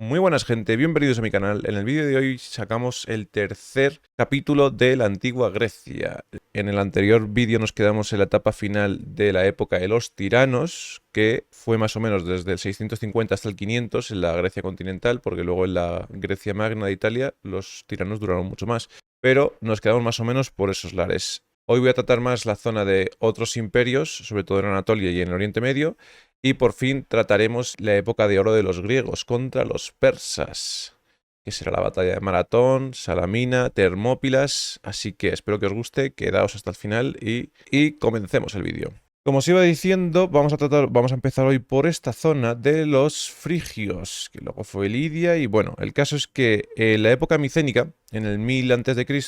Muy buenas gente, bienvenidos a mi canal. En el vídeo de hoy sacamos el tercer capítulo de la antigua Grecia. En el anterior vídeo nos quedamos en la etapa final de la época de los tiranos, que fue más o menos desde el 650 hasta el 500 en la Grecia continental, porque luego en la Grecia Magna de Italia los tiranos duraron mucho más. Pero nos quedamos más o menos por esos lares. Hoy voy a tratar más la zona de otros imperios, sobre todo en Anatolia y en el Oriente Medio. Y por fin trataremos la época de oro de los griegos contra los persas, que será la batalla de Maratón, Salamina, Termópilas. Así que espero que os guste, quedaos hasta el final y comencemos el vídeo. Como os iba diciendo, vamos a empezar hoy por esta zona de los frigios, que luego fue Lidia. Y bueno, el caso es que en la época micénica, en el 1000 a.C.,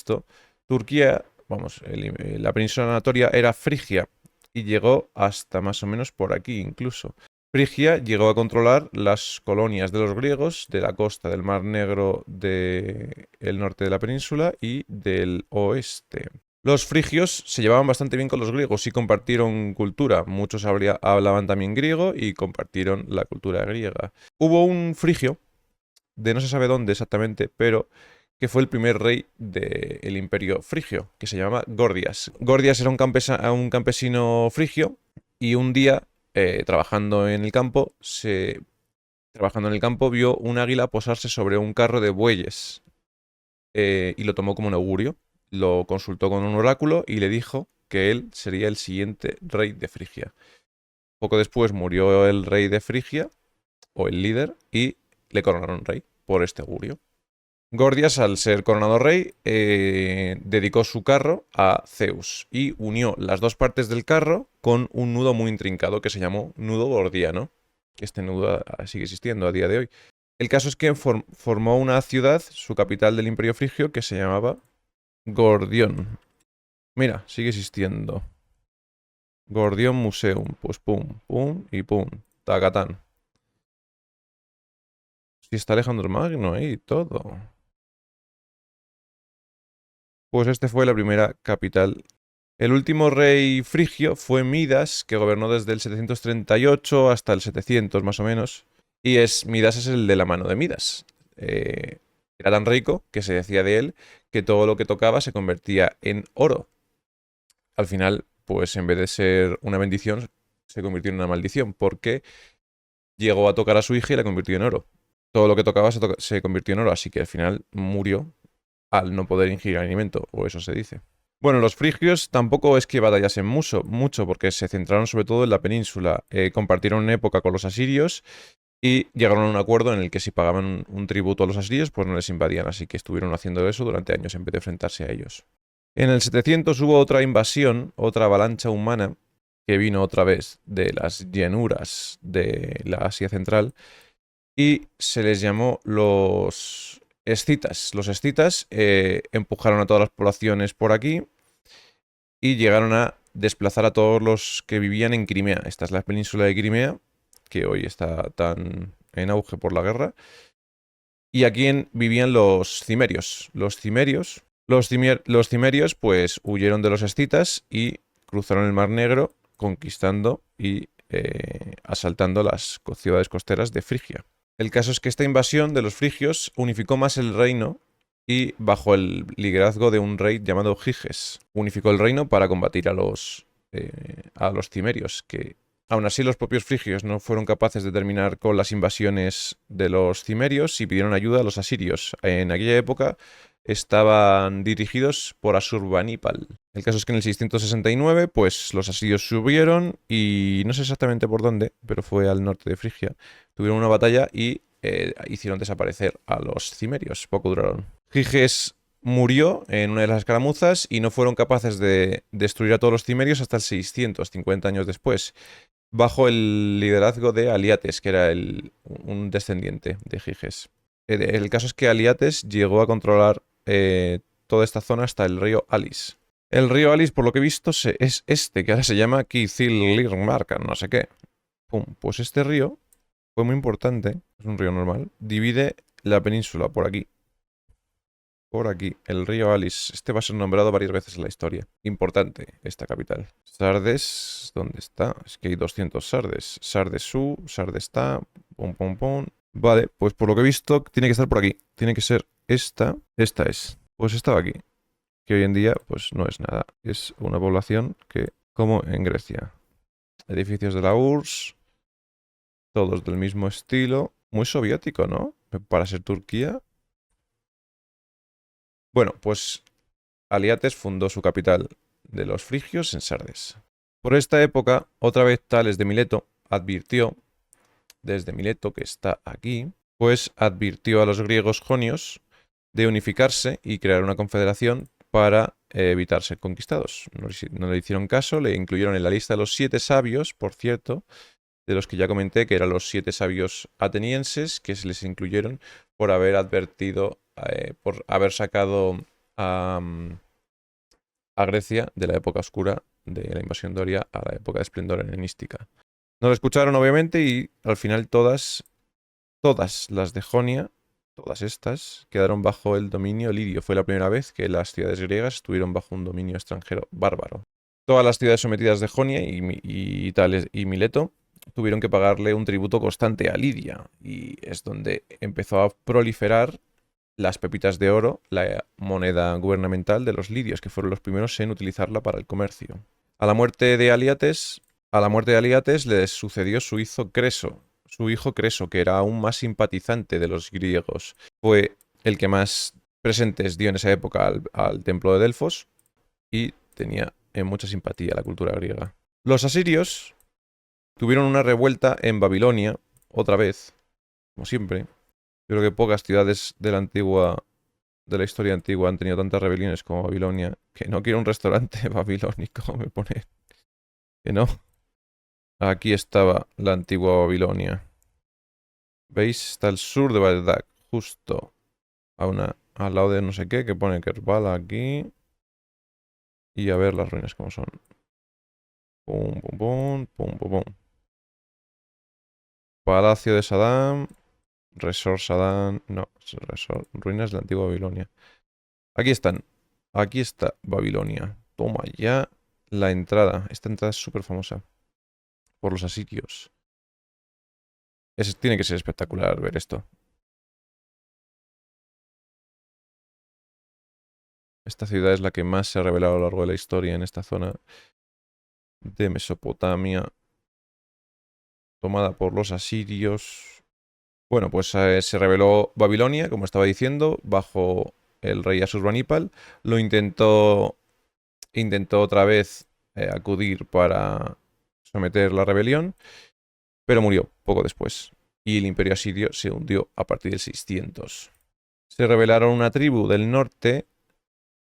Turquía, la península Anatolia era Frigia y llegó hasta más o menos por aquí incluso. Frigia llegó a controlar las colonias de los griegos de la costa del Mar Negro del norte de la península y del oeste. Los frigios se llevaban bastante bien con los griegos y compartieron cultura. Muchos hablaban también griego y compartieron la cultura griega. Hubo un frigio, de no se sabe dónde exactamente, pero que fue el primer rey del imperio frigio, que se llamaba Gordias. Gordias era un campesino frigio y un día, trabajando en el campo, vio un águila posarse sobre un carro de bueyes y lo tomó como un augurio. Lo consultó con un oráculo y le dijo que él sería el siguiente rey de Frigia. Poco después murió el rey de Frigia, o el líder, y le coronaron rey por este augurio. Gordias, al ser coronado rey, dedicó su carro a Zeus y unió las dos partes del carro con un nudo muy intrincado que se llamó nudo gordiano. Este nudo sigue existiendo a día de hoy. El caso es que formó una ciudad, su capital del Imperio Frigio, que se llamaba Gordión. Mira, sigue existiendo. Gordión Museum. Pues pum, pum y pum. Tacatán. Si está Alejandro Magno ahí y todo. Pues este fue la primera capital. El último rey frigio fue Midas, que gobernó desde el 738 hasta el 700 más o menos. Y Midas es el de la mano de Midas. Era tan rico que se decía de él que todo lo que tocaba se convertía en oro. Al final, pues en vez de ser una bendición, se convirtió en una maldición, porque llegó a tocar a su hija y la convirtió en oro. Todo lo que tocaba se convirtió en oro, así que al final murió al no poder ingerir alimento, o eso se dice. Bueno, los frigios tampoco es que batallasen mucho, porque se centraron sobre todo en la península. Compartieron una época con los asirios y llegaron a un acuerdo en el que si pagaban un tributo a los asirios, pues no les invadían, así que estuvieron haciendo eso durante años en vez de enfrentarse a ellos. En el 700 hubo otra invasión, otra avalancha humana, que vino otra vez de las llanuras de la Asia Central, y se les llamó los escitas. Los escitas empujaron a todas las poblaciones por aquí y llegaron a desplazar a todos los que vivían en Crimea. Esta es la península de Crimea, que hoy está tan en auge por la guerra. Y aquí vivían los cimerios. Los cimerios, pues huyeron de los escitas y cruzaron el Mar Negro, conquistando y asaltando las ciudades costeras de Frigia. El caso es que esta invasión de los frigios unificó más el reino y, bajo el liderazgo de un rey llamado Giges, unificó el reino para combatir a los cimerios, que aún así los propios frigios no fueron capaces de terminar con las invasiones de los cimerios y pidieron ayuda a los asirios. En aquella época estaban dirigidos por Asurbanipal. El caso es que en el 669, pues los asirios subieron y no sé exactamente por dónde, pero fue al norte de Frigia. Tuvieron una batalla y hicieron desaparecer a los cimerios. Poco duraron. Giges murió en una de las escaramuzas y no fueron capaces de destruir a todos los cimerios hasta el 650 años después, bajo el liderazgo de Aliates, que era un descendiente de Giges. El caso es que Aliates llegó a controlar toda esta zona hasta el río Alis. El río Alis, por lo que he visto, es este, que ahora se llama Kizilirmarca, no sé qué. Pum, pues este río fue muy importante, es un río normal, divide la península por aquí. Por aquí, el río Alis. Este va a ser nombrado varias veces en la historia. Importante, esta capital. Sardes, ¿dónde está? Es que hay 200 Sardes. Sardes Su, Sardes está, pum, pum, pum. Vale, pues por lo que he visto, tiene que estar por aquí. Tiene que ser esta. Esta es. Pues estaba aquí. Que hoy en día, pues no es nada. Es una población que, como en Grecia. Edificios de la URSS, todos del mismo estilo. Muy soviético, ¿no? Para ser Turquía. Bueno, pues Aliates fundó su capital de los frigios en Sardes. Por esta época, otra vez Tales de Mileto advirtió, desde Mileto, que está aquí, pues advirtió a los griegos jonios de unificarse y crear una confederación para evitar ser conquistados. No le hicieron caso, le incluyeron en la lista de los 7 sabios, por cierto, de los que ya comenté, que eran los 7 sabios atenienses, que se les incluyeron por haber advertido, por haber sacado a Grecia de la época oscura de la invasión doria a la época de esplendor helenística. No lo escucharon, obviamente, y al final todas las de Jonia, todas estas, quedaron bajo el dominio lidio. Fue la primera vez que las ciudades griegas estuvieron bajo un dominio extranjero bárbaro. Todas las ciudades sometidas de Jonia y Tales y Mileto tuvieron que pagarle un tributo constante a Lidia, y es donde empezó a proliferar las pepitas de oro, la moneda gubernamental de los lidios, que fueron los primeros en utilizarla para el comercio. A la muerte de Aliates, le sucedió su hijo Creso, que era aún más simpatizante de los griegos. Fue el que más presentes dio en esa época al templo de Delfos y tenía mucha simpatía a la cultura griega. Los asirios tuvieron una revuelta en Babilonia, otra vez, como siempre. Creo que pocas ciudades de la historia antigua han tenido tantas rebeliones como Babilonia. Que no quiero un restaurante babilónico, me pone. Que no. Aquí estaba la antigua Babilonia. ¿Veis? Está al sur de Bagdad, justo al lado de no sé qué, que pone Kerbala aquí. Y a ver las ruinas como son. Pum, pum, pum, pum, pum, pum. Palacio de Saddam. Resort Saddam. No, ruinas de la antigua Babilonia. Aquí están. Aquí está Babilonia. Toma ya la entrada. Esta entrada es súper famosa por los asirios. Tiene que ser espectacular ver esto. Esta ciudad es la que más se ha revelado a lo largo de la historia en esta zona de Mesopotamia, tomada por los asirios. Bueno, pues se reveló Babilonia, como estaba diciendo, bajo el rey Asurbanipal. Lo intentó otra vez acudir para someter la rebelión, pero murió poco después. Y el imperio asirio se hundió a partir del 600. Se rebelaron una tribu del norte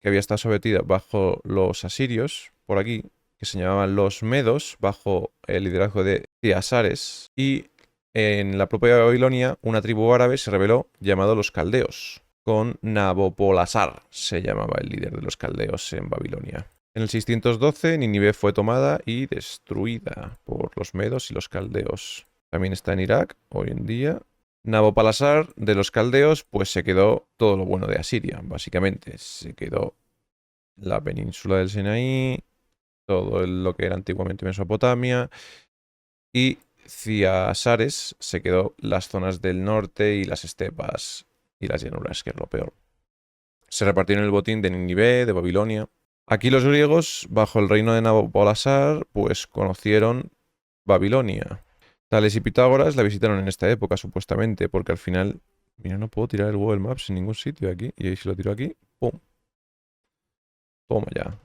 que había estado sometida bajo los asirios, por aquí, que se llamaban los medos, bajo el liderazgo de Ciasares. Y en la propia Babilonia, una tribu árabe se rebeló llamado los caldeos, con Nabopolassar, se llamaba el líder de los caldeos en Babilonia. En el 612, Nínive fue tomada y destruida por los medos y los caldeos. También está en Irak, hoy en día. Nabopolassar de los caldeos, pues se quedó todo lo bueno de Asiria, básicamente. Se quedó la península del Sinaí, todo lo que era antiguamente Mesopotamia, y Ciasares se quedó las zonas del norte y las estepas y las llanuras, que es lo peor. Se repartieron el botín de Nínive, de Babilonia. Aquí los griegos, bajo el reino de Nabopolassar, pues conocieron Babilonia. Tales y Pitágoras la visitaron en esta época, supuestamente, porque al final... Mira, no puedo tirar el Google Maps en ningún sitio aquí. Y ahí si lo tiro aquí, ¡pum! Toma ya.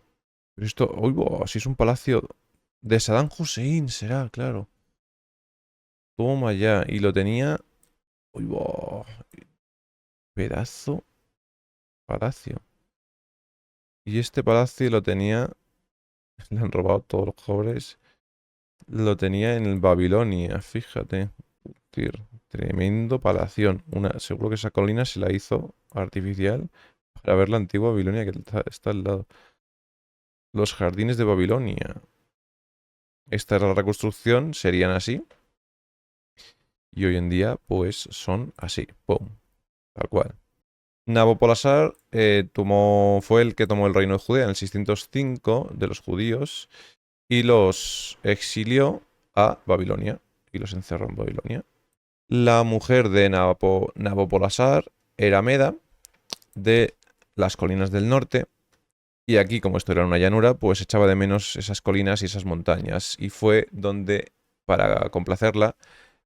Pero esto... ¡Uy, si es un palacio de Saddam Hussein, será, claro. Toma ya. Y lo tenía... ¡Uy, pedazo palacio! Y este palacio lo tenía... Le han robado todos los cobres. Lo tenía en Babilonia, fíjate. Tremendo palación. Seguro que esa colina se la hizo artificial para ver la antigua Babilonia que está al lado. Los jardines de Babilonia. Esta era la reconstrucción, serían así. Y hoy en día, pues, son así. ¡Pum! Tal cual. Nabopolassar fue el que tomó el reino de Judea en el 605 de los judíos y los exilió a Babilonia y los encerró en Babilonia. La mujer de Nabopolassar era Meda, de las colinas del norte. Y aquí, como esto era una llanura, pues echaba de menos esas colinas y esas montañas. Y fue donde, para complacerla,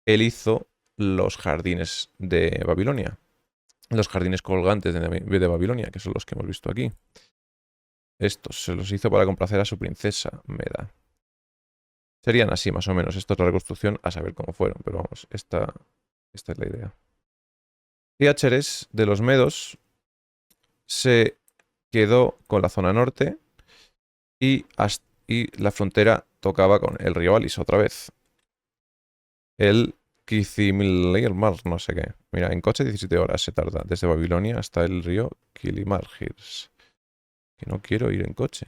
él hizo los jardines de Babilonia. Los jardines colgantes de Babilonia, que son los que hemos visto aquí. Estos se los hizo para complacer a su princesa Meda. Serían así, más o menos. Esto es la reconstrucción, a saber cómo fueron, pero vamos, esta es la idea. Ciáceres de los Medos se quedó con la zona norte y la frontera tocaba con el río Alis otra vez. El Kizimilirmar, no sé qué. Mira, en coche 17 horas se tarda desde Babilonia hasta el río Kilimargirs. Que no quiero ir en coche.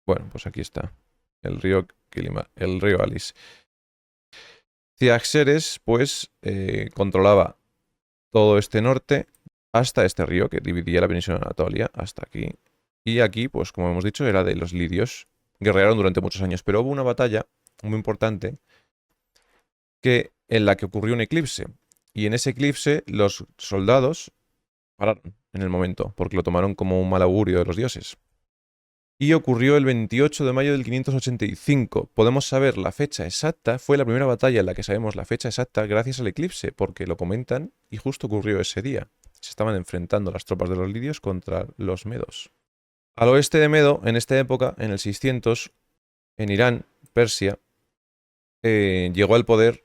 Bueno, pues aquí está. El río Alis. Ciaxeres, pues, controlaba todo este norte hasta este río que dividía la península de Anatolia, hasta aquí. Y aquí, pues, como hemos dicho, era de los lidios. Guerrearon durante muchos años, pero hubo una batalla muy importante en la que ocurrió un eclipse. Y en ese eclipse los soldados pararon en el momento, porque lo tomaron como un mal augurio de los dioses. Y ocurrió el 28 de mayo del 585. Podemos saber la fecha exacta, fue la primera batalla en la que sabemos la fecha exacta gracias al eclipse, porque lo comentan y justo ocurrió ese día. Se estaban enfrentando las tropas de los lidios contra los medos. Al oeste de Medo, en esta época, en el 600, en Irán, Persia, llegó al poder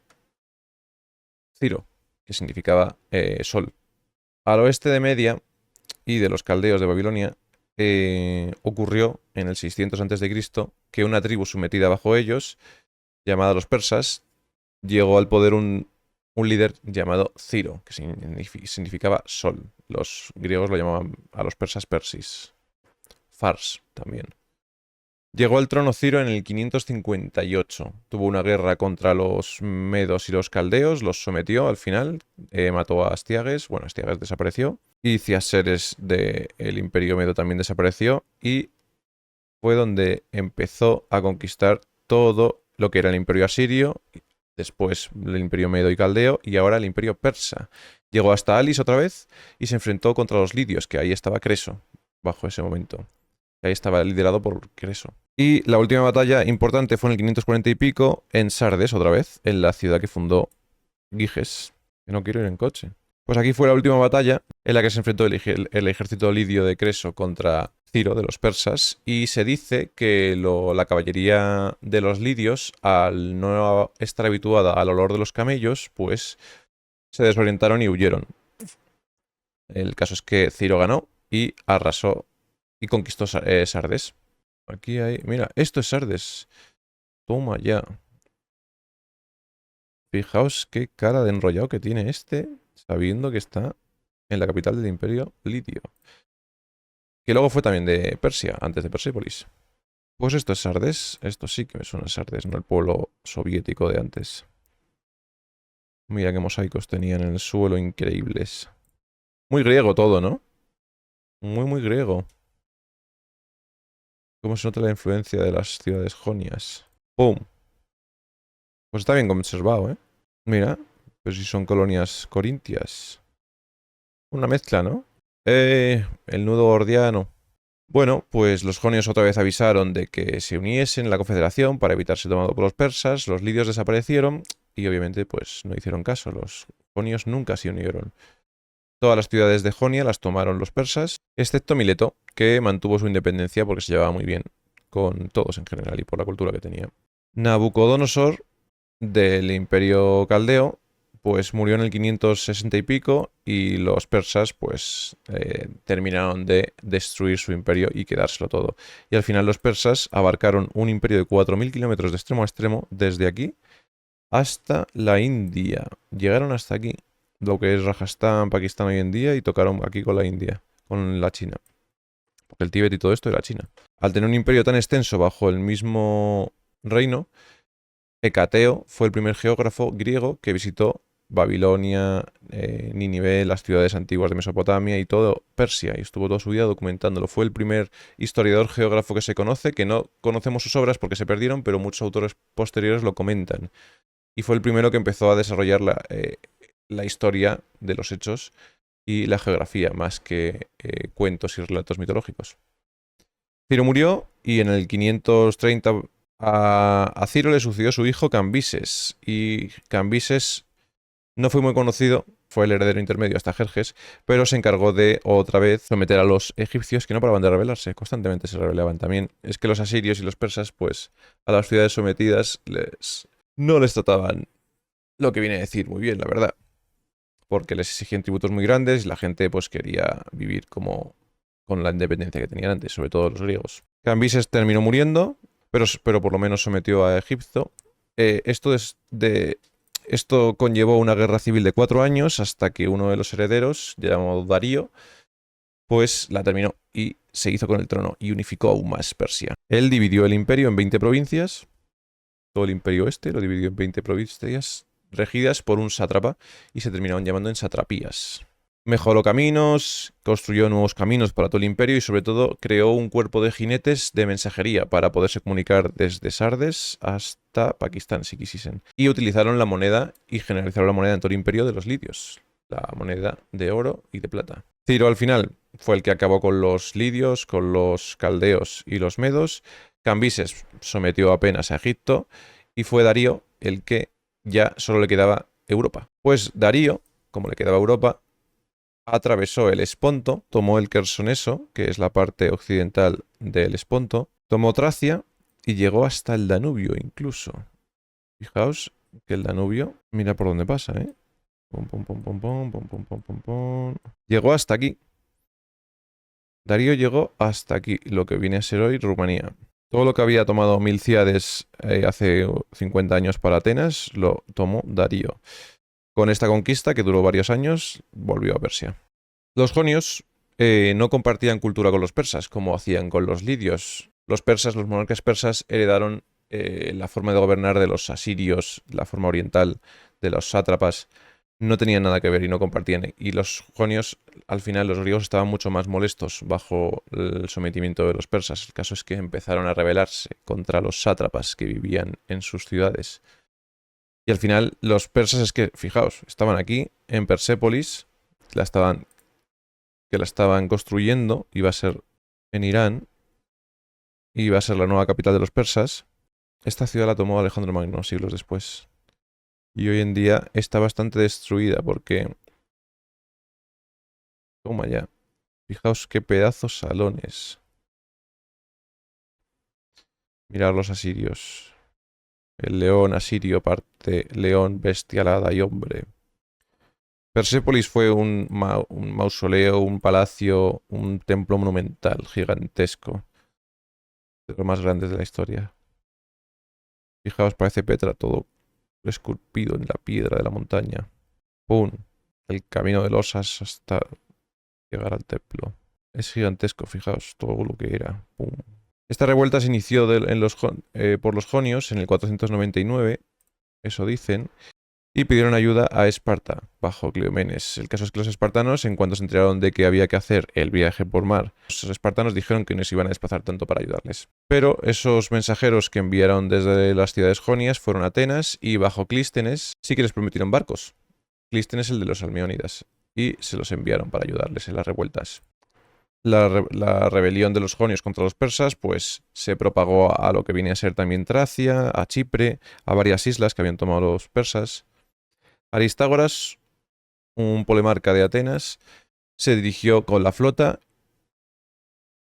Ciro, que significaba sol. Al oeste de Media y de los caldeos de Babilonia, ocurrió en el 600 a.C. que una tribu sometida bajo ellos, llamada los persas, llegó al poder un líder llamado Ciro, que significaba sol. Los griegos lo llamaban a los persas Persis. Fars también. Llegó al trono Ciro en el 558. Tuvo una guerra contra los medos y los caldeos, los sometió al final, mató a Astiages, bueno, Astiages desapareció, y Ciaxeres del Imperio Medo también desapareció, y fue donde empezó a conquistar todo lo que era el Imperio Asirio, después el Imperio Medo y Caldeo, y ahora el Imperio Persa. Llegó hasta Alis otra vez y se enfrentó contra los lidios, que ahí estaba Creso, bajo ese momento. Ahí estaba liderado por Creso. Y la última batalla importante fue en el 540 y pico, en Sardes otra vez, en la ciudad que fundó Giges. Que no quiero ir en coche. Pues aquí fue la última batalla en la que se enfrentó el ejército lidio de Creso contra Ciro de los persas, y se dice que la caballería de los lidios, al no estar habituada al olor de los camellos, pues se desorientaron y huyeron. El caso es que Ciro ganó y arrasó y conquistó Sardes. Aquí hay... Mira, esto es Sardes. Toma ya. Fijaos qué cara de enrollado que tiene este, sabiendo que está en la capital del Imperio Lidio. Que luego fue también de Persia, antes de Persépolis. Pues esto es Sardes. Esto sí que me suena a Sardes, no el pueblo soviético de antes. Mira qué mosaicos tenían en el suelo, increíbles. Muy griego todo, ¿no? Muy, muy griego. Cómo se nota la influencia de las ciudades jonias. ¡Pum! Pues está bien conservado, ¿eh? Mira, pero si son colonias corintias. Una mezcla, ¿no? El nudo gordiano. Bueno, pues los jonios otra vez avisaron de que se uniesen en la confederación para evitar ser tomado por los persas. Los lidios desaparecieron y obviamente pues no hicieron caso. Los jonios nunca se unieron. Todas las ciudades de Jonia las tomaron los persas, excepto Mileto, que mantuvo su independencia porque se llevaba muy bien con todos en general y por la cultura que tenía. Nabucodonosor, del Imperio Caldeo, pues murió en el 560 y pico, y los persas pues terminaron de destruir su imperio y quedárselo todo. Y al final los persas abarcaron un imperio de 4.000 kilómetros de extremo a extremo, desde aquí hasta la India. Llegaron hasta aquí, lo que es Rajasthan, Pakistán hoy en día, y tocaron aquí con la India, con la China. Porque el Tíbet y todo esto era China. Al tener un imperio tan extenso bajo el mismo reino, Hecateo fue el primer geógrafo griego que visitó Babilonia, Nínive, las ciudades antiguas de Mesopotamia y todo Persia, y estuvo toda su vida documentándolo. Fue el primer historiador geógrafo que se conoce, que no conocemos sus obras porque se perdieron, pero muchos autores posteriores lo comentan. y fue el primero que empezó a desarrollar la historia de los hechos y la geografía, más que cuentos y relatos mitológicos. Ciro murió y en el 530 a Ciro le sucedió su hijo Cambises, y Cambises no fue muy conocido, fue el heredero intermedio hasta Jerjes, pero se encargó de otra vez someter a los egipcios, que no paraban de rebelarse, constantemente se rebelaban. También es que los asirios y los persas, pues a las ciudades sometidas no les trataban lo que viene a decir muy bien, la verdad, porque les exigían tributos muy grandes y la gente pues quería vivir como con la independencia que tenían antes, sobre todo los griegos. Cambises terminó muriendo, pero por lo menos sometió a Egipto. Esto conllevó una guerra civil de 4 años hasta que uno de los herederos, llamado Darío, pues la terminó y se hizo con el trono y unificó aún más Persia. Él dividió el imperio en 20 provincias, todo el imperio este lo dividió en 20 provincias regidas por un sátrapa y se terminaron llamando en satrapías. Mejoró caminos, construyó nuevos caminos para todo el imperio y sobre todo creó un cuerpo de jinetes de mensajería para poderse comunicar desde Sardes hasta Pakistán, si quisiesen. Y utilizaron la moneda y generalizaron la moneda en todo el imperio de los lidios, la moneda de oro y de plata. Ciro al final fue el que acabó con los lidios, con los caldeos y los medos. Cambises sometió apenas a Egipto y fue Darío el que ya solo le quedaba Europa. Pues Darío, como le quedaba Europa, atravesó el Esponto, tomó el Quersoneso, que es la parte occidental del Esponto, tomó Tracia y llegó hasta el Danubio incluso. Fijaos que el Danubio, mira por dónde pasa, ¿eh? Pum, pum, pum, pum, pum, pum, pum, pum, pum, pum. Llegó hasta aquí. Darío llegó hasta aquí, lo que viene a ser hoy Rumanía. Todo lo que había tomado Milcíades hace 50 años para Atenas, lo tomó Darío. Con esta conquista, que duró varios años, volvió a Persia. Los jonios no compartían cultura con los persas, como hacían con los lidios. Los persas, los monarcas persas, heredaron la forma de gobernar de los asirios, la forma oriental de los sátrapas. No tenían nada que ver y no compartían. Y los jonios, al final, los griegos estaban mucho más molestos bajo el sometimiento de los persas. El caso es que empezaron a rebelarse contra los sátrapas que vivían en sus ciudades. Y al final, los persas es que, fijaos, estaban aquí, en Persépolis, que la estaban construyendo, iba a ser en Irán, iba a ser la nueva capital de los persas. Esta ciudad la tomó Alejandro Magno siglos después. Y hoy en día está bastante destruida porque... Toma ya. Fijaos qué pedazos salones. Mirad los asirios. El león asirio parte león, bestia, alada y hombre. Persépolis fue un mausoleo, un palacio, un templo monumental gigantesco. De los más grandes de la historia. Fijaos, parece Petra, todo esculpido en la piedra de la montaña. ¡Pum! El camino de losas hasta llegar al templo. Es gigantesco, fijaos, todo lo que era. ¡Pum! Esta revuelta se inició por los jonios en el 499, eso dicen, y pidieron ayuda a Esparta, bajo Cleómenes. El caso es que los espartanos, en cuanto se enteraron de que había que hacer el viaje por mar, los espartanos dijeron que no se iban a desplazar tanto para ayudarles. Pero esos mensajeros que enviaron desde las ciudades jonias fueron a Atenas y bajo Clístenes sí que les prometieron barcos. Clístenes, el de los Almeónidas, y se los enviaron para ayudarles en las revueltas. La rebelión de los jonios contra los persas pues se propagó a lo que viene a ser también Tracia, a Chipre, a varias islas que habían tomado los persas. Aristágoras, un polemarca de Atenas, se dirigió con la flota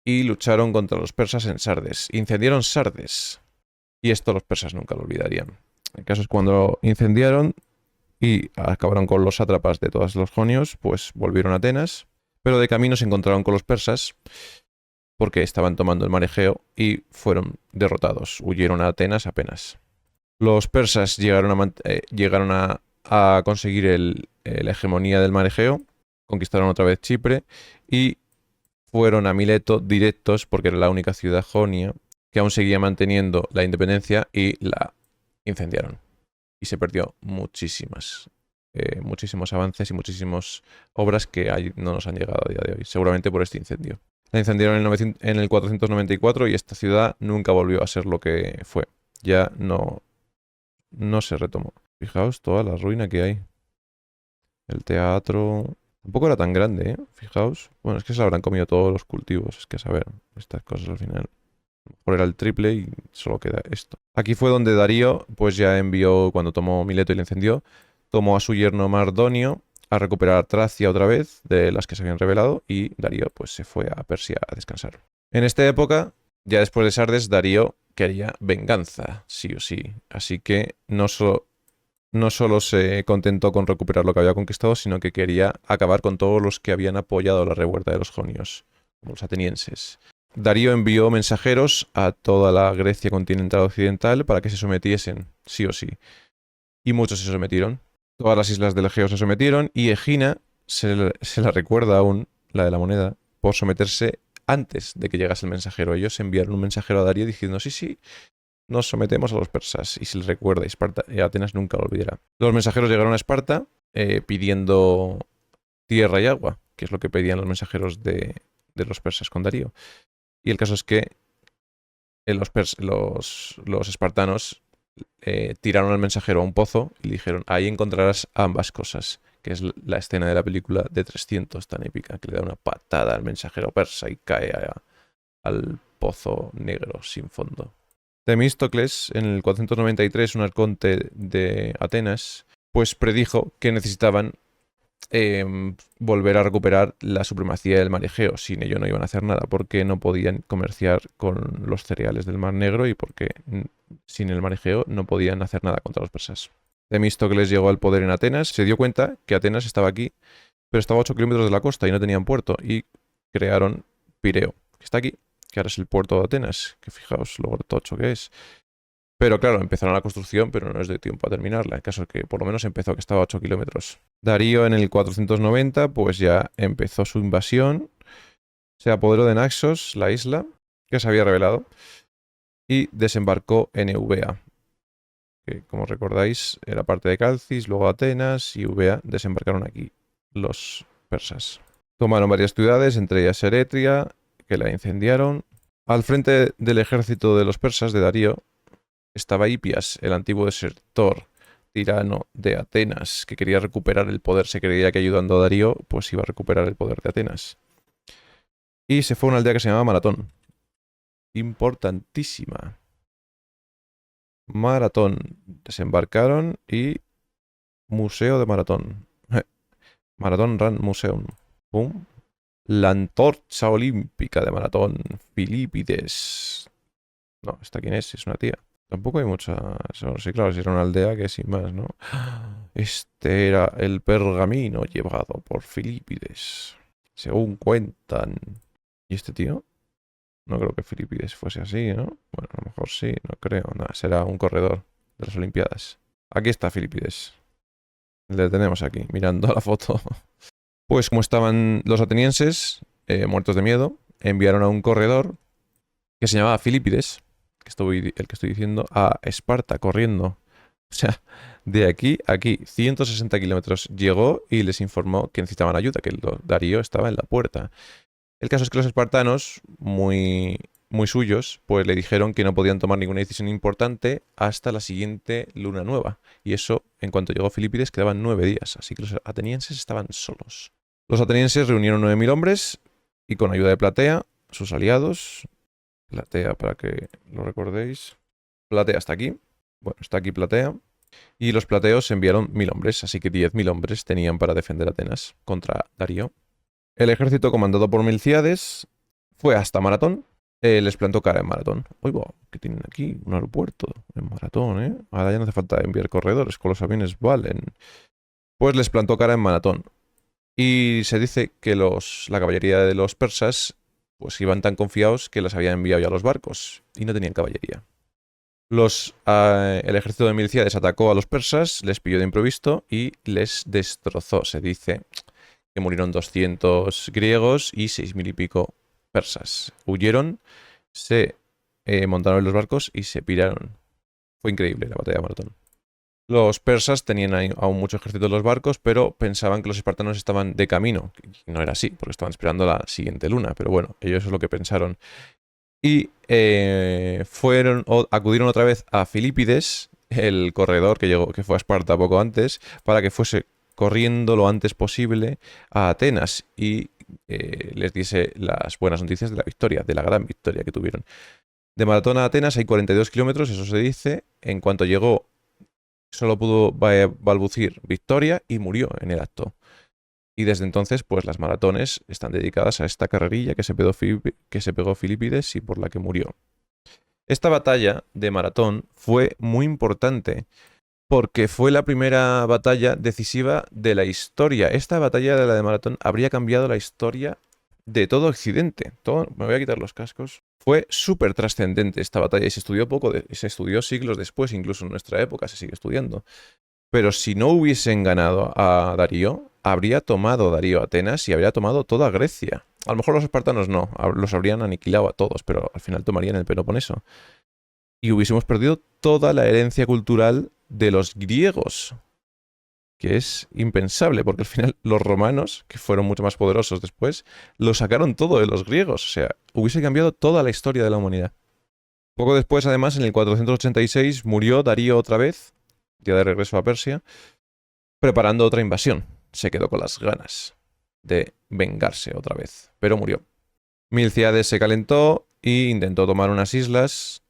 y lucharon contra los persas en Sardes. Incendiaron Sardes. Y esto los persas nunca lo olvidarían. El caso es cuando incendiaron y acabaron con los sátrapas de todos los jonios, pues volvieron a Atenas. Pero de camino se encontraron con los persas porque estaban tomando el mar Egeo y fueron derrotados. Huyeron a Atenas apenas. Los persas llegaron a conseguir la hegemonía del mar Egeo, conquistaron otra vez Chipre y fueron a Mileto directos porque era la única ciudad jonia que aún seguía manteniendo la independencia y la incendiaron. Y se perdió muchísimos avances y muchísimas obras que no nos han llegado a día de hoy, seguramente por este incendio. La incendiaron en el 494 y esta ciudad nunca volvió a ser lo que fue. Ya no se retomó. Fijaos toda la ruina que hay. El teatro... Tampoco era tan grande, ¿eh? Fijaos. Bueno, es que se lo habrán comido todos los cultivos. Es que a saber, estas cosas al final. A lo mejor era el triple y solo queda esto. Aquí fue donde Darío, pues ya envió, cuando tomó Mileto y le encendió, tomó a su yerno Mardonio a recuperar Tracia otra vez, de las que se habían revelado, y Darío pues se fue a Persia a descansar. En esta época, ya después de Sardes, Darío quería venganza, sí o sí. Así que no solo se contentó con recuperar lo que había conquistado, sino que quería acabar con todos los que habían apoyado la revuelta de los jonios, como los atenienses. Darío envió mensajeros a toda la Grecia continental occidental para que se sometiesen, sí o sí. Y muchos se sometieron. Todas las islas del Egeo se sometieron y Egina se la recuerda aún, la de la moneda, por someterse antes de que llegase el mensajero. Ellos enviaron un mensajero a Darío diciendo, sí, sí, nos sometemos a los persas. Y se les recuerda, y Esparta, Atenas nunca lo olvidará. Los mensajeros llegaron a Esparta pidiendo tierra y agua, que es lo que pedían los mensajeros de los persas con Darío. Y el caso es que los espartanos tiraron al mensajero a un pozo y le dijeron, ahí encontrarás ambas cosas, que es la escena de la película de 300 tan épica, que le da una patada al mensajero persa y cae al pozo negro sin fondo. Temístocles, en el 493, un arconte de Atenas, pues predijo que necesitaban volver a recuperar la supremacía del mar Egeo. Sin ello no iban a hacer nada, porque no podían comerciar con los cereales del Mar Negro y porque sin el mar Egeo no podían hacer nada contra los persas. Temístocles llegó al poder en Atenas, se dio cuenta que Atenas estaba aquí, pero estaba a 8 kilómetros de la costa y no tenían puerto, y crearon Pireo, que está aquí, que ahora es el puerto de Atenas, que fijaos lo tocho que es. Pero claro, empezaron la construcción, pero no les dio tiempo a terminarla. El caso es que por lo menos empezó, que estaba a 8 kilómetros. Darío en el 490 pues ya empezó su invasión. Se apoderó de Naxos, la isla, que se había revelado, y desembarcó en Eubea, que como recordáis era parte de Calcis, luego Atenas y Eubea desembarcaron aquí los persas. Tomaron varias ciudades, entre ellas Eretria, que la incendiaron. Al frente del ejército de los persas de Darío estaba Hipias, el antiguo desertor tirano de Atenas, que quería recuperar el poder. Se creía que ayudando a Darío, pues iba a recuperar el poder de Atenas. Y se fue a una aldea que se llamaba Maratón. Importantísima. Maratón. Desembarcaron y... Museo de Maratón. Maratón Run Museum. ¡Pum! La antorcha olímpica de Maratón. Filipides. No, ¿esta quién es? Es una tía. Tampoco hay mucha... Sí, claro, si era una aldea que sin más, ¿no? Este era el pergamino llevado por Filipides, según cuentan. ¿Y este tío? No creo que Filipides fuese así, ¿no? Bueno, a lo mejor sí, no creo. Nada, será un corredor de las Olimpiadas. Aquí está Filipides. Le tenemos aquí, mirando la foto. Pues como estaban los atenienses, muertos de miedo, enviaron a un corredor que se llamaba Filipides, el que estoy diciendo, a Esparta corriendo. O sea, de aquí a aquí, 160 kilómetros. Llegó y les informó que necesitaban ayuda, que Darío estaba en la puerta. El caso es que los espartanos, muy suyos, pues le dijeron que no podían tomar ninguna decisión importante hasta la siguiente luna nueva. Y eso, en cuanto llegó Filipides, quedaban 9 días. Así que los atenienses estaban solos. Los atenienses reunieron 9.000 hombres y con ayuda de Platea, sus aliados... Platea, para que lo recordéis. Platea está aquí. Bueno, está aquí Platea. Y los plateos enviaron 1.000 hombres, así que 10.000 hombres tenían para defender Atenas contra Darío. El ejército, comandado por Milcíades, fue hasta Maratón. Les plantó cara en Maratón. Oigo, que tienen aquí un aeropuerto en Maratón, ¿eh? Ahora ya no hace falta enviar corredores, con los aviones valen. Pues les plantó cara en Maratón. Y se dice que la caballería de los persas pues iban tan confiados que les habían enviado ya los barcos y no tenían caballería. El ejército de Milcíades atacó a los persas, les pilló de improviso y les destrozó. Se dice que murieron 200 griegos y 6.000 y pico persas. Huyeron, se montaron en los barcos y se piraron. Fue increíble la batalla de Maratón. Los persas tenían aún mucho ejército en los barcos, pero pensaban que los espartanos estaban de camino. No era así, porque estaban esperando la siguiente luna, pero bueno, ellos es lo que pensaron. Y acudieron otra vez a Filipides el corredor que llegó, que fue a Esparta poco antes, para que fuese corriendo lo antes posible a Atenas y les diese las buenas noticias de la victoria, de la gran victoria que tuvieron. De Maratón a Atenas hay 42 kilómetros, eso se dice. En cuanto llegó, solo pudo balbucir victoria y murió en el acto. Y desde entonces, pues las maratones están dedicadas a esta carrerilla que se pegó Filipides y por la que murió. Esta batalla de Maratón fue muy importante porque fue la primera batalla decisiva de la historia. Esta batalla de la de Maratón habría cambiado la historia de todo Occidente. Me voy a quitar los cascos. Fue súper trascendente esta batalla y se estudió se estudió siglos después, incluso en nuestra época se sigue estudiando. Pero si no hubiesen ganado a Darío, habría tomado Darío Atenas y habría tomado toda Grecia. A lo mejor los espartanos no, los habrían aniquilado a todos, pero al final tomarían el Peloponeso. Y hubiésemos perdido toda la herencia cultural de los griegos, que es impensable, porque al final los romanos, que fueron mucho más poderosos después, lo sacaron todo de los griegos. O sea, hubiese cambiado toda la historia de la humanidad. Poco después, además, en el 486, murió Darío otra vez, ya de regreso a Persia, preparando otra invasión. Se quedó con las ganas de vengarse otra vez, pero murió. Milcíades se calentó e intentó tomar unas islas,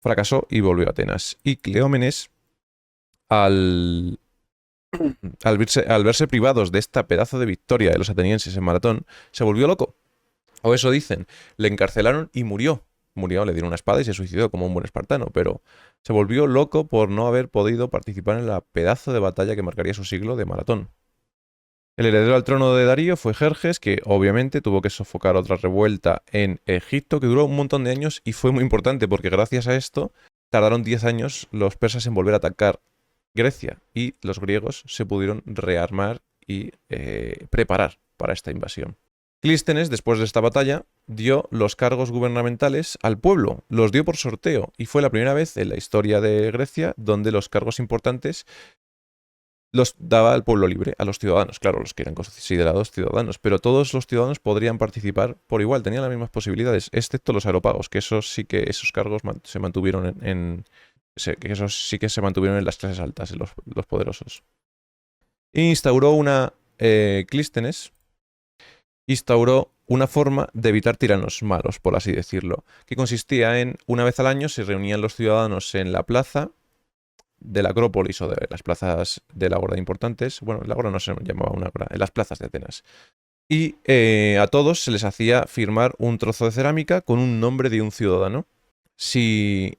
fracasó y volvió a Atenas. Y Cleómenes, al verse privados de esta pedazo de victoria de los atenienses en Maratón, se volvió loco. O eso dicen. Le encarcelaron y murió. Murió, le dieron una espada y se suicidó como un buen espartano, pero se volvió loco por no haber podido participar en la pedazo de batalla que marcaría su siglo de Maratón. El heredero al trono de Darío fue Jerjes, que obviamente tuvo que sofocar otra revuelta en Egipto, que duró un montón de años y fue muy importante porque gracias a esto tardaron 10 años los persas en volver a atacar Grecia y los griegos se pudieron rearmar y preparar para esta invasión. Clístenes, después de esta batalla, dio los cargos gubernamentales al pueblo, los dio por sorteo y fue la primera vez en la historia de Grecia donde los cargos importantes los daba al pueblo libre, a los ciudadanos, claro, los que eran considerados ciudadanos, pero todos los ciudadanos podrían participar por igual, tenían las mismas posibilidades, excepto los aeropagos, que esos cargos se mantuvieron que esos sí que se mantuvieron en las clases altas, en los poderosos. Clístenes instauró una forma de evitar tiranos malos, por así decirlo, que consistía en, una vez al año, se reunían los ciudadanos en la plaza de la Acrópolis o de las plazas de la Ágora importantes, bueno, la Ágora no se llamaba una Ágora, en las plazas de Atenas, y a todos se les hacía firmar un trozo de cerámica con un nombre de un ciudadano. Si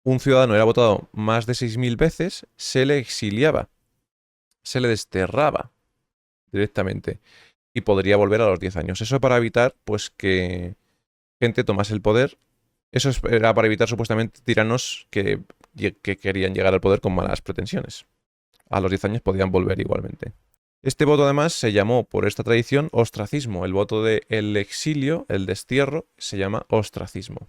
un ciudadano era votado más de 6.000 veces, se le exiliaba, se le desterraba directamente y podría volver a los 10 años. Eso para evitar pues que gente tomase el poder. Eso era para evitar supuestamente tiranos que querían llegar al poder con malas pretensiones. A los 10 años podían volver igualmente. Este voto además se llamó por esta tradición ostracismo. El voto del exilio, el destierro, se llama ostracismo.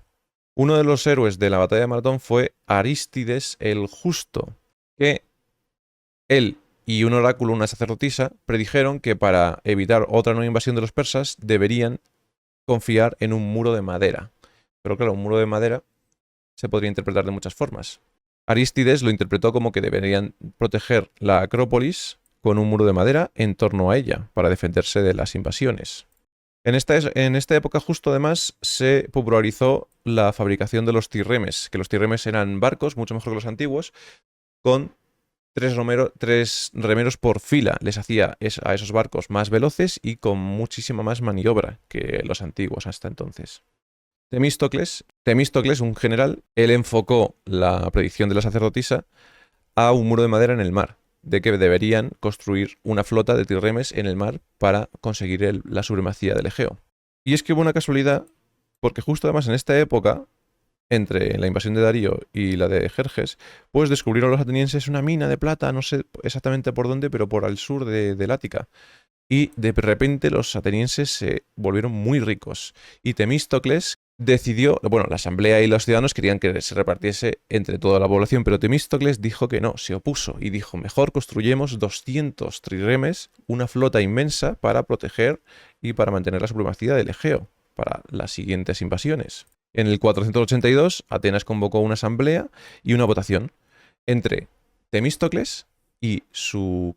Uno de los héroes de la batalla de Maratón fue Arístides el Justo, que él y un oráculo, una sacerdotisa, predijeron que para evitar otra nueva invasión de los persas deberían confiar en un muro de madera. Pero claro, un muro de madera se podría interpretar de muchas formas. Arístides lo interpretó como que deberían proteger la Acrópolis con un muro de madera en torno a ella para defenderse de las invasiones. En esta época justo además se popularizó la fabricación de los tirremes, que los tirremes eran barcos mucho mejor que los antiguos, con tres remeros por fila. Les hacía a esos barcos más veloces y con muchísima más maniobra que los antiguos hasta entonces. Temístocles, un general, él enfocó la predicción de la sacerdotisa a un muro de madera en el mar, de que deberían construir una flota de tirremes en el mar para conseguir la supremacía del Egeo. Y es que hubo una casualidad, porque justo además en esta época, entre la invasión de Darío y la de Jerjes, pues descubrieron los atenienses una mina de plata, no sé exactamente por dónde, pero por al sur del Ática. Y de repente los atenienses se volvieron muy ricos. Y Temístocles decidió, bueno, la asamblea y los ciudadanos querían que se repartiese entre toda la población, pero Temístocles dijo que no, se opuso y dijo, mejor construyemos 200 trirremes, una flota inmensa para proteger y para mantener la supremacía del Egeo para las siguientes invasiones. En el 482, Atenas convocó una asamblea y una votación. entre Temístocles y su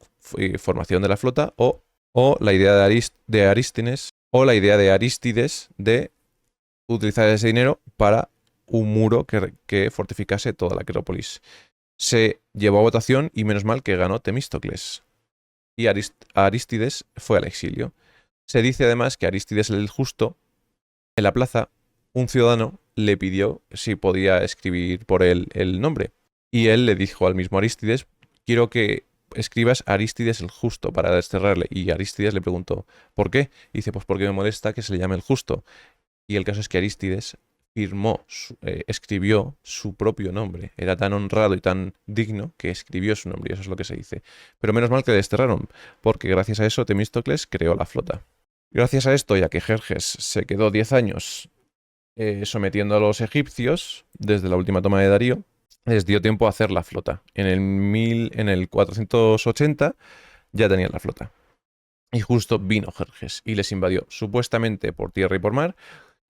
formación de la flota, o la idea de Arístides, o la idea de Arístides de utilizar ese dinero para un muro que fortificase toda la Acrópolis. Se llevó a votación y menos mal que ganó Temístocles. Y Arístides fue al exilio. Se dice además que Arístides el Justo, en la plaza, un ciudadano le pidió si podía escribir por él el nombre. Y él le dijo al mismo Arístides, quiero que escribas Arístides el Justo para desterrarle. Y Arístides le preguntó, ¿por qué? Y dice, pues porque me molesta que se le llame el Justo. Y el caso es que Arístides escribió su propio nombre. Era tan honrado y tan digno que escribió su nombre, y eso es lo que se dice. Pero menos mal que le desterraron, porque gracias a eso Temístocles creó la flota. Gracias a esto, ya que Jerjes se quedó 10 años sometiendo a los egipcios, desde la última toma de Darío, les dio tiempo a hacer la flota. En el 480 ya tenían la flota. Y justo vino Jerjes y les invadió, supuestamente por tierra y por mar,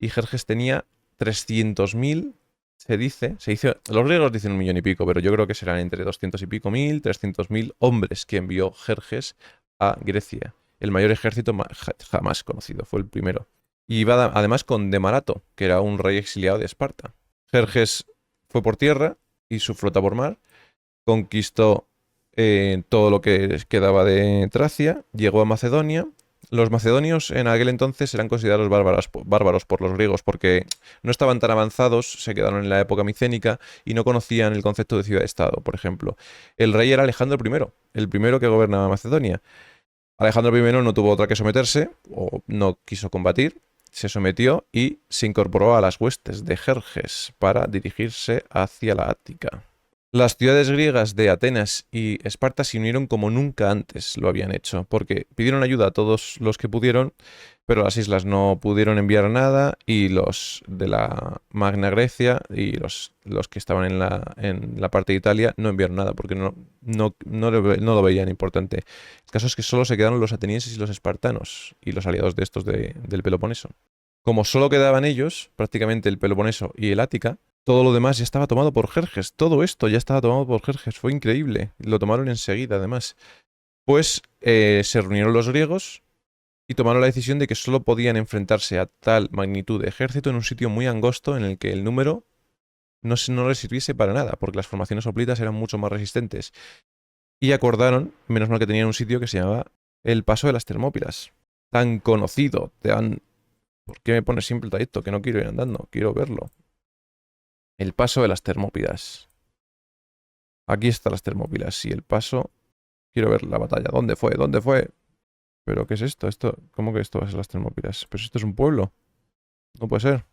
y Jerjes tenía 300.000, se dice, los griegos dicen 1 millón y pico, pero yo creo que serán entre 200 y pico mil, 300.000 hombres que envió Jerjes a Grecia. El mayor ejército jamás conocido, fue el primero. Y iba además con Demarato, que era un rey exiliado de Esparta. Jerjes fue por tierra y su flota por mar, conquistó todo lo que quedaba de Tracia, llegó a Macedonia. Los macedonios en aquel entonces eran considerados bárbaros por los griegos porque no estaban tan avanzados, se quedaron en la época micénica y no conocían el concepto de ciudad-estado, por ejemplo. El rey era Alejandro I, el primero que gobernaba Macedonia. Alejandro I no tuvo otra que someterse, o no quiso combatir, se sometió y se incorporó a las huestes de Jerjes para dirigirse hacia la Ática. Las ciudades griegas de Atenas y Esparta se unieron como nunca antes lo habían hecho, porque pidieron ayuda a todos los que pudieron, pero las islas no pudieron enviar nada y los de la Magna Grecia y los que estaban en la parte de Italia no enviaron nada porque no lo veían importante. El caso es que solo se quedaron los atenienses y los espartanos y los aliados de estos del Peloponeso. Como solo quedaban ellos, prácticamente el Peloponeso y el Ática, todo lo demás ya estaba tomado por Jerjes. Todo esto ya estaba tomado por Jerjes. Fue increíble. Lo tomaron enseguida, además. Pues se reunieron los griegos y tomaron la decisión de que solo podían enfrentarse a tal magnitud de ejército en un sitio muy angosto en el que el número no les sirviese para nada, porque las formaciones hoplitas eran mucho más resistentes. Y acordaron, menos mal que tenían un sitio que se llamaba el Paso de las Termópilas. Tan conocido, ¿Por qué me pones siempre el trayecto? Que no quiero ir andando, quiero verlo. El Paso de las Termópilas. Aquí están las Termópilas. Y el paso... Quiero ver la batalla. ¿Dónde fue? ¿Dónde fue? ¿Pero qué es esto? ¿Cómo que esto va a ser las Termópilas? ¿Pero si esto es un pueblo? No puede ser.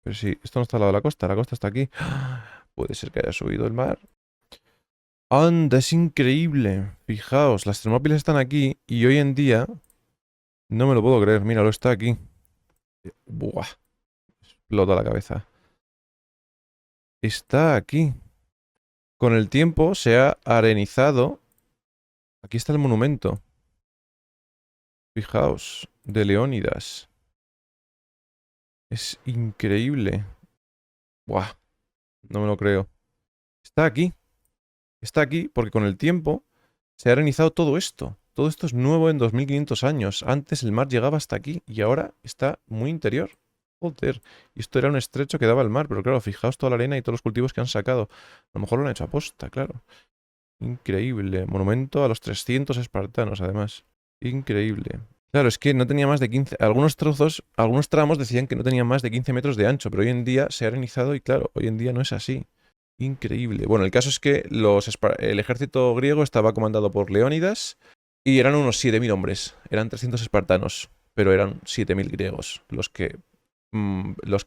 Pero si esto no está al lado de la costa está aquí. Puede ser que haya subido el mar. ¡Anda! Es increíble. Fijaos, las Termópilas están aquí y hoy en día... No me lo puedo creer. Míralo, está aquí. Buah. Explota la cabeza. Está aquí. Con el tiempo se ha arenizado. Aquí está el monumento. Fijaos, de Leónidas. Es increíble. Buah, no me lo creo. Está aquí. Está aquí porque con el tiempo se ha arenizado todo esto. Todo esto es nuevo en 2500 años. Antes el mar llegaba hasta aquí y ahora está muy interior. Joder. Y esto era un estrecho que daba al mar, pero claro, fijaos toda la arena y todos los cultivos que han sacado. A lo mejor lo han hecho a posta, claro. Increíble. Monumento a los 300 espartanos, además. Increíble. Claro, es que no tenía más de 15... Algunos tramos decían que no tenía más de 15 metros de ancho, pero hoy en día se ha arenizado y claro, hoy en día no es así. Increíble. Bueno, el caso es que el ejército griego estaba comandado por Leónidas y eran unos 7.000 hombres. Eran 300 espartanos, pero eran 7.000 griegos los que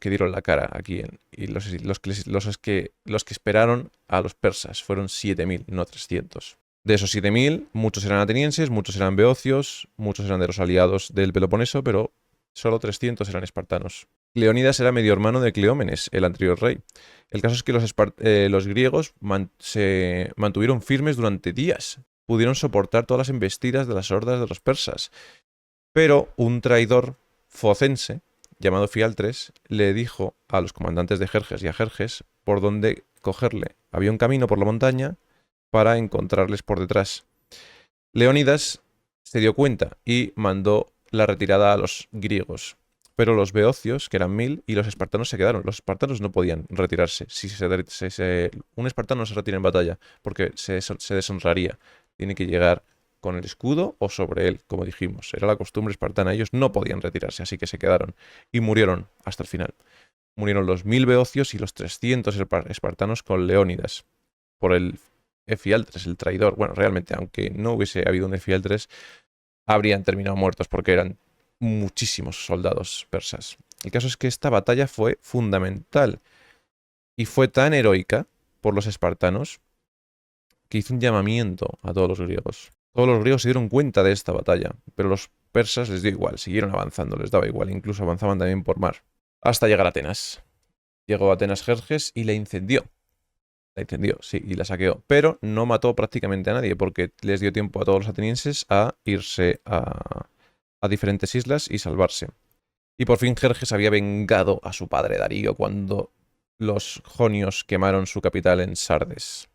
dieron la cara aquí. Y los que esperaron a los persas fueron 7.000, no 300. De esos 7.000, muchos eran atenienses, muchos eran beocios, muchos eran de los aliados del Peloponeso, pero solo 300 eran espartanos. Leónidas era medio hermano de Cleómenes, el anterior rey. El caso es que los griegos se mantuvieron firmes durante días. Pudieron soportar todas las embestidas de las hordas de los persas. Pero un traidor focense, llamado Fialtres, le dijo a los comandantes de Jerjes y a Jerjes por dónde cogerle. Había un camino por la montaña para encontrarles por detrás. Leónidas se dio cuenta y mandó la retirada a los griegos. Pero los beocios, que eran 1000, y los espartanos se quedaron. Los espartanos no podían retirarse. Un espartano no se retira en batalla porque se deshonraría. Tiene que llegar con el escudo o sobre él, como dijimos. Era la costumbre espartana. Ellos no podían retirarse, así que se quedaron. Y murieron hasta el final. Murieron los 1000 beocios y los 300 espartanos con Leónidas. Por el Efialtres, el traidor. Bueno, realmente, aunque no hubiese habido un Efialtres, habrían terminado muertos porque eran muchísimos soldados persas. El caso es que esta batalla fue fundamental y fue tan heroica por los espartanos que hizo un llamamiento a todos los griegos. Todos los griegos se dieron cuenta de esta batalla, pero los persas les dio igual, siguieron avanzando, les daba igual, incluso avanzaban también por mar, hasta llegar a Atenas. Llegó a Atenas Jerjes y la incendió. La incendió, sí, y la saqueó, pero no mató prácticamente a nadie porque les dio tiempo a todos los atenienses a irse a diferentes islas y salvarse. Y por fin Jerjes había vengado a su padre Darío cuando los jonios quemaron su capital en Sardes.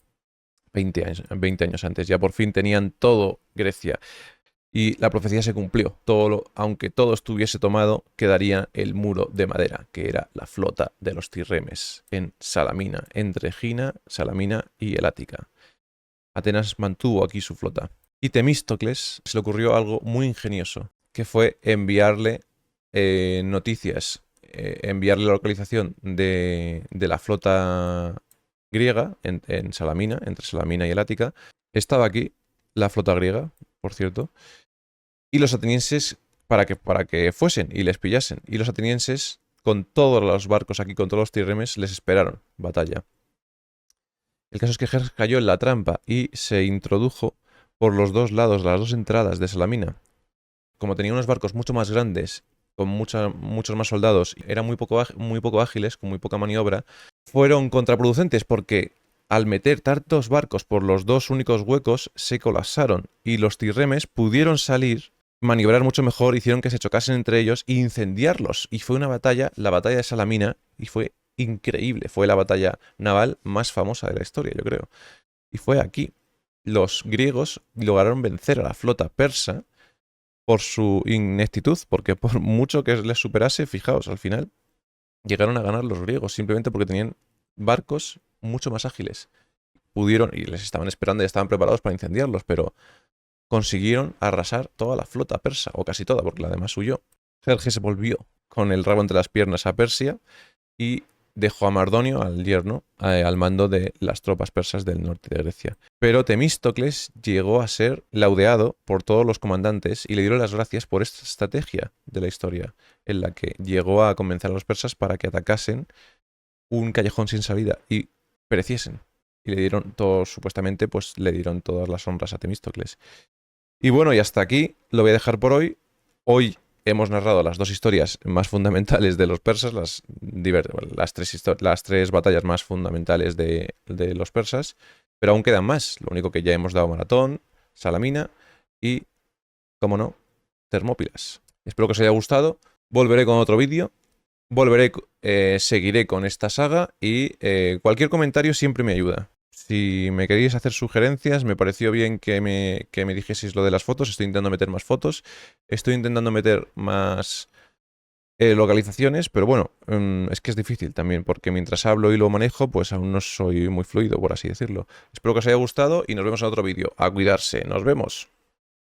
20 años antes. Ya por fin tenían todo Grecia. Y la profecía se cumplió. Aunque todo estuviese tomado, quedaría el muro de madera, que era la flota de los Tirremes, en Salamina, entre Gina, Salamina y el Ática. Atenas mantuvo aquí su flota. Y Temístocles se le ocurrió algo muy ingenioso, que fue enviarle noticias, enviarle la localización de la flota griega en Salamina, entre Salamina y el Ática. Estaba aquí la flota griega, por cierto, y los atenienses para que fuesen y les pillasen. Y los atenienses, con todos los barcos aquí, con todos los tirremes, les esperaron batalla. El caso es que Jerjes cayó en la trampa y se introdujo por los dos lados, las dos entradas de Salamina. Como tenía unos barcos mucho más grandes, con muchos más soldados, eran muy poco ágiles, con muy poca maniobra, fueron contraproducentes porque al meter tantos barcos por los dos únicos huecos, se colapsaron y los tirremes pudieron salir, maniobrar mucho mejor, hicieron que se chocasen entre ellos e incendiarlos. Y fue una batalla, la batalla de Salamina, y fue increíble. Fue la batalla naval más famosa de la historia, yo creo. Y fue aquí. Los griegos lograron vencer a la flota persa por su ineptitud, porque por mucho que les superase, fijaos, al final llegaron a ganar los griegos, simplemente porque tenían barcos mucho más ágiles. Pudieron, y les estaban esperando y estaban preparados para incendiarlos, pero consiguieron arrasar toda la flota persa, o casi toda, porque la demás huyó. Jerjes se volvió con el rabo entre las piernas a Persia y dejó a Mardonio, al yerno, al mando de las tropas persas del norte de Grecia. Pero Temístocles llegó a ser laudeado por todos los comandantes y le dieron las gracias por esta estrategia de la historia, en la que llegó a convencer a los persas para que atacasen un callejón sin salida y pereciesen. Y le dieron supuestamente, pues le dieron todas las honras a Temístocles. Y bueno, y hasta aquí lo voy a dejar por hoy. Hoy hemos narrado las dos historias más fundamentales de los persas, las tres batallas más fundamentales de los persas, pero aún quedan más. Lo único que ya hemos dado Maratón, Salamina y, como no, Termópilas. Espero que os haya gustado. Volveré con otro vídeo. Seguiré con esta saga y cualquier comentario siempre me ayuda. Si me queréis hacer sugerencias, me pareció bien que me dijeseis lo de las fotos. Estoy intentando meter más fotos. Estoy intentando meter más localizaciones, pero bueno, es que es difícil también, porque mientras hablo y lo manejo, pues aún no soy muy fluido, por así decirlo. Espero que os haya gustado y nos vemos en otro vídeo. A cuidarse. Nos vemos.